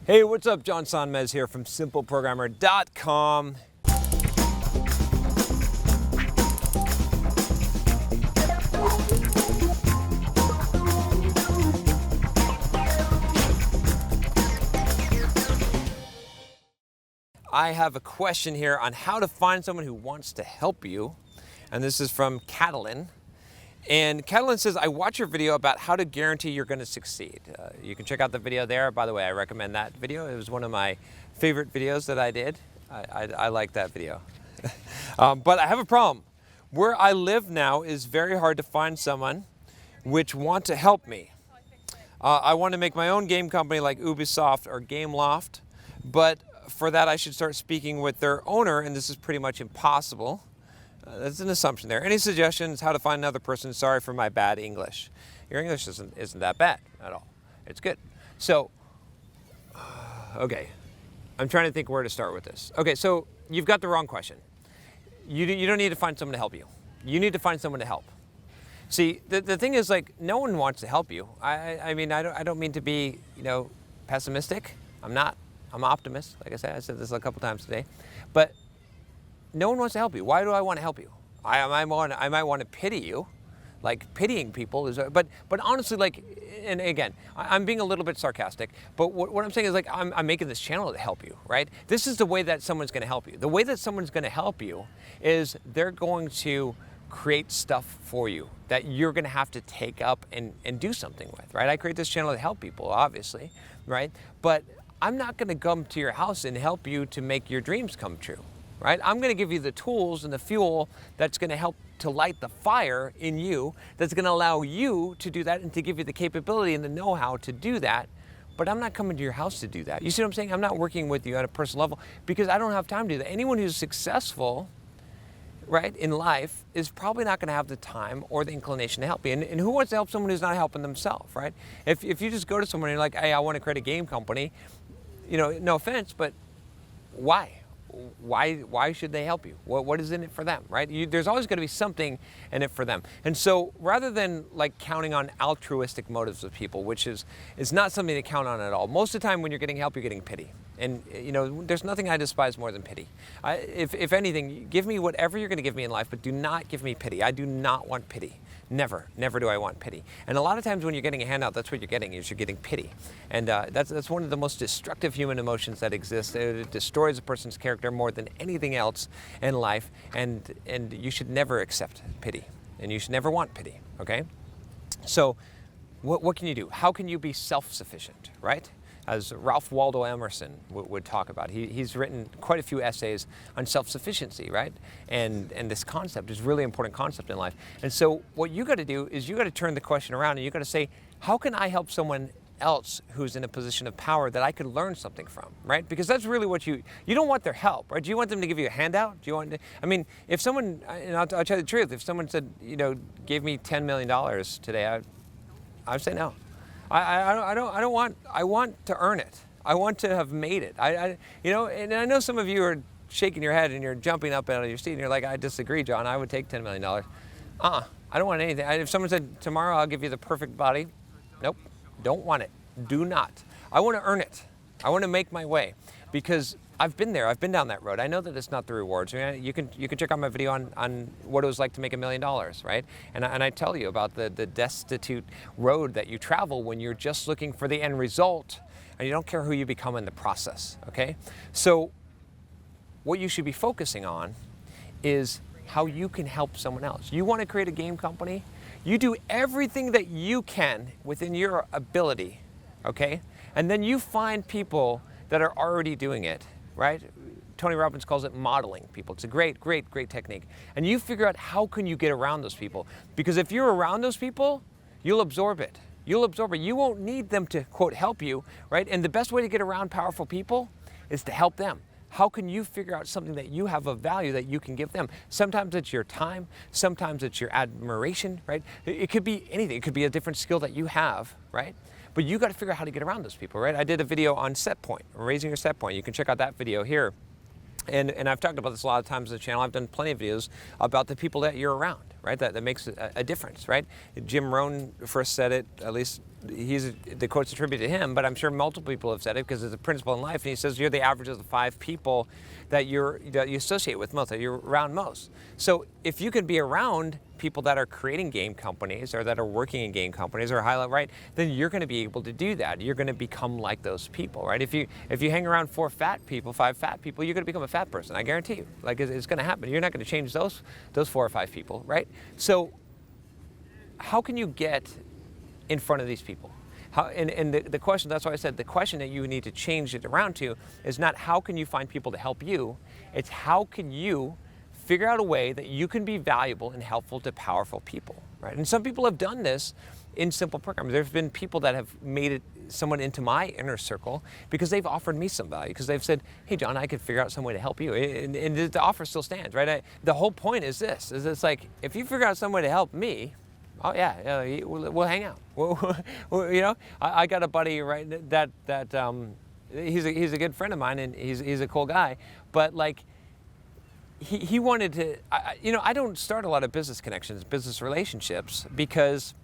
Hey, what's up? John Sonmez here from simpleprogrammer.com. I have a question here on how to find someone who wants to help you. And this is from Catalin. And Catalin says, I watch your video about how to guarantee you're going to succeed. You can check out the video there. By the way, I recommend that video. It was one of my favorite videos that I did. I like that video. But I have a problem. Where I live now is very hard to find someone which want to help me. I want to make my own game company like Ubisoft or Gameloft, but for that I should start speaking with their owner, and this is pretty much impossible. That's an assumption there. Any suggestions how to find another person? Sorry for my bad English. Your English isn't that bad at all. It's good. So, okay. I'm trying to think where to start with this. Okay, so you've got the wrong question. You don't need to find someone to help you. You need to find someone to help. See, the thing is, like, no one wants to help you. I mean, I don't mean to be, pessimistic. I'm not. I'm an optimist. Like I said this a couple times today. But no one wants to help you. Why do I want to help you? I might want to pity you, like pitying people is. But honestly, like, and again, I'm being a little bit sarcastic. But what I'm saying is, like, I'm making this channel to help you, right? This is the way that someone's going to help you. The way that someone's going to help you is they're going to create stuff for you that you're going to have to take up and do something with, right? I create this channel to help people, obviously, right? But I'm not going to come to your house and help you to make your dreams come true. Right? I'm going to give you the tools and the fuel that's going to help to light the fire in you, that's going to allow you to do that and to give you the capability and the know-how to do that. But I'm not coming to your house to do that. You see what I'm saying? I'm not working with you at a personal level because I don't have time to do that. Anyone who's successful, right, in life is probably not going to have the time or the inclination to help you. And who wants to help someone who's not helping themselves, right? If you just go to someone and you're like, hey, I want to create a game company, no offense, but why? Why should they help you? What is in it for them, right? There's always going to be something in it for them. And so rather than like counting on altruistic motives of people, which is not something to count on at all. Most of the time when you're getting help, you're getting pity. And there's nothing I despise more than pity. If anything, give me whatever you're going to give me in life, but do not give me pity. I do not want pity. Never do I want pity. And a lot of times when you're getting a handout, that's what you're getting, is you're getting pity. And that's one of the most destructive human emotions that exists. It destroys a person's character more than anything else in life. And you should never accept pity. And you should never want pity, okay? So what can you do? How can you be self-sufficient, right? As Ralph Waldo Emerson would talk about. He's written quite a few essays on self-sufficiency, right? And this concept is a really important concept in life. And so what you got to do is you got to turn the question around and you got to say, how can I help someone else who's in a position of power that I could learn something from, right? Because that's really what you don't want their help, right? Do you want them to give you a handout? Do you want to, I mean, if someone, and I'll tell you the truth, if someone said, gave me $10 million today, I would say no. I don't want. I want to earn it. I want to have made it. And I know some of you are shaking your head and you're jumping up out of your seat and you're like, I disagree, John. I would take $10 million. I don't want anything. If someone said tomorrow I'll give you the perfect body, nope, don't want it. Do not. I want to earn it. I want to make my way because I've been there. I've been down that road. I know that it's not the rewards. I mean, you can check out my video on what it was like to make $1 million, right? And I tell you about the destitute road that you travel when you're just looking for the end result and you don't care who you become in the process, okay? So what you should be focusing on is how you can help someone else. You want to create a game company? You do everything that you can within your ability, okay? And then you find people that are already doing it, right? Tony Robbins calls it modeling people. It's a great technique. And you figure out how can you get around those people. Because if you're around those people, you'll absorb it. You'll absorb it. You won't need them to, quote, help you, right? And the best way to get around powerful people is to help them. How can you figure out something that you have of value that you can give them? Sometimes it's your time. Sometimes it's your admiration, right? It could be anything. It could be a different skill that you have, right? But you got to figure out how to get around those people, right? I did a video on set point, raising your set point. You can check out that video here. And I've talked about this a lot of times on the channel. I've done plenty of videos about the people that you're around, right? That makes a difference, right? Jim Rohn first said it, at least the quote's attributed to him, but I'm sure multiple people have said it because it's a principle in life. And he says you're the average of the 5 people that you associate with most, that you're around most. So if you can be around people that are creating game companies or that are working in game companies or highlight, right, then you're going to be able to do that. You're going to become like those people, right? If you hang around 5 fat people, you're going to become a fat person. I guarantee you. Like it's going to happen. You're not going to change those 4 or 5 people, right? So how can you get in front of these people? And the question, that's why I said the question that you need to change it around to is not how can you find people to help you, it's how can you figure out a way that you can be valuable and helpful to powerful people, right? And some people have done this in simple programs. There's been people that have made someone into my inner circle because they've offered me some value, because they've said, hey John, I could figure out some way to help you. And the offer still stands, right? The whole point is this, is it's like, if you figure out some way to help me, oh yeah, we'll hang out. You know, I got a buddy, right, that he's a good friend of mine, and he's a cool guy, but like he wanted to, you know, I don't start a lot of business connections, business relationships, because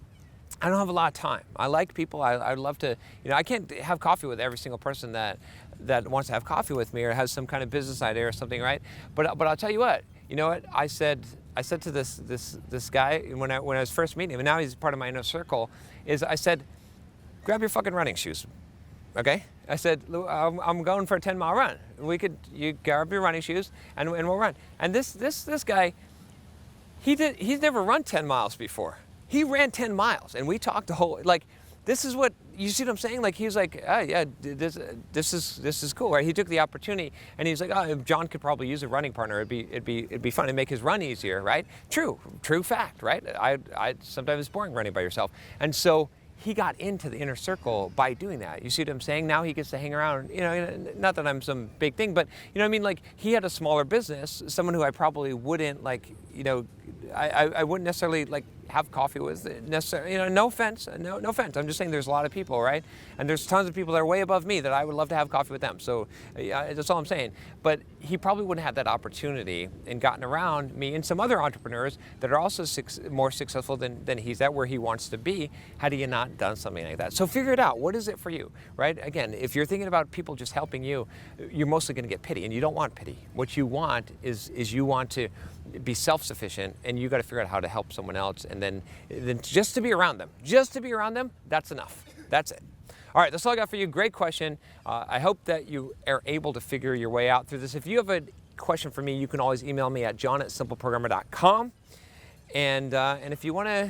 I don't have a lot of time. I like people. I'd love to, you know, I can't have coffee with every single person that wants to have coffee with me or has some kind of business idea or something, right? But I'll tell you what, you know what, I said to this guy when I was first meeting him, and now he's part of my inner circle, is I said, grab your fucking running shoes, okay? I said, I'm going for a 10-mile run. You grab your running shoes and we'll run. And this guy, he's never run 10 miles before. He ran 10 miles, and we talked the whole, like, this is what, you see what I'm saying? Like, he was like, oh yeah, this is cool, right? He took the opportunity, and he's like, oh, John could probably use a running partner. It'd be fun to make his run easier, right? True fact, right? I sometimes it's boring running by yourself, and so he got into the inner circle by doing that. You see what I'm saying? Now he gets to hang around, you know, not that I'm some big thing, but you know what I mean? Like, he had a smaller business, someone who I probably wouldn't, like, you know, I wouldn't necessarily like have coffee with necessarily, you know, no offense. I'm just saying there's a lot of people, right? And there's tons of people that are way above me that I would love to have coffee with them. So that's all I'm saying. But he probably wouldn't have that opportunity and gotten around me and some other entrepreneurs that are also more successful than he's at where he wants to be, had he not done something like that. So figure it out. What is it for you, right? Again, if you're thinking about people just helping you, you're mostly going to get pity, and you don't want pity. What you want is you want to be self-sufficient, and you got to figure out how to help someone else, and then just to be around them, that's enough. That's it. All right, that's all I got for you. Great question. I hope that you are able to figure your way out through this. If you have a question for me, you can always email me at john@simpleprogrammer.com. And if you want to,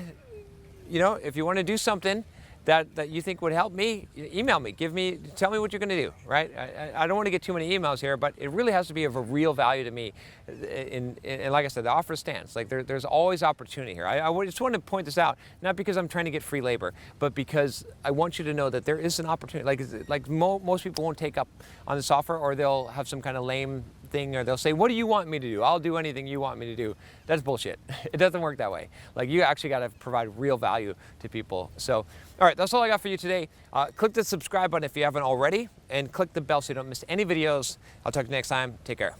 you know, if you want to do something that you think would help me, email me. Tell me what you're going to do, right? I don't want to get too many emails here, but it really has to be of a real value to me. And like I said, the offer stands. Like there's always opportunity here. I just want to point this out, not because I'm trying to get free labor, but because I want you to know that there is an opportunity. Like most people won't take up on this offer, or they'll have some kind of lame thing, or they'll say, what do you want me to do? I'll do anything you want me to do. That's bullshit. It doesn't work that way. Like, you actually got to provide real value to people. So, all right, that's all I got for you today. Click the subscribe button if you haven't already, and click the bell so you don't miss any videos. I'll talk to you next time. Take care.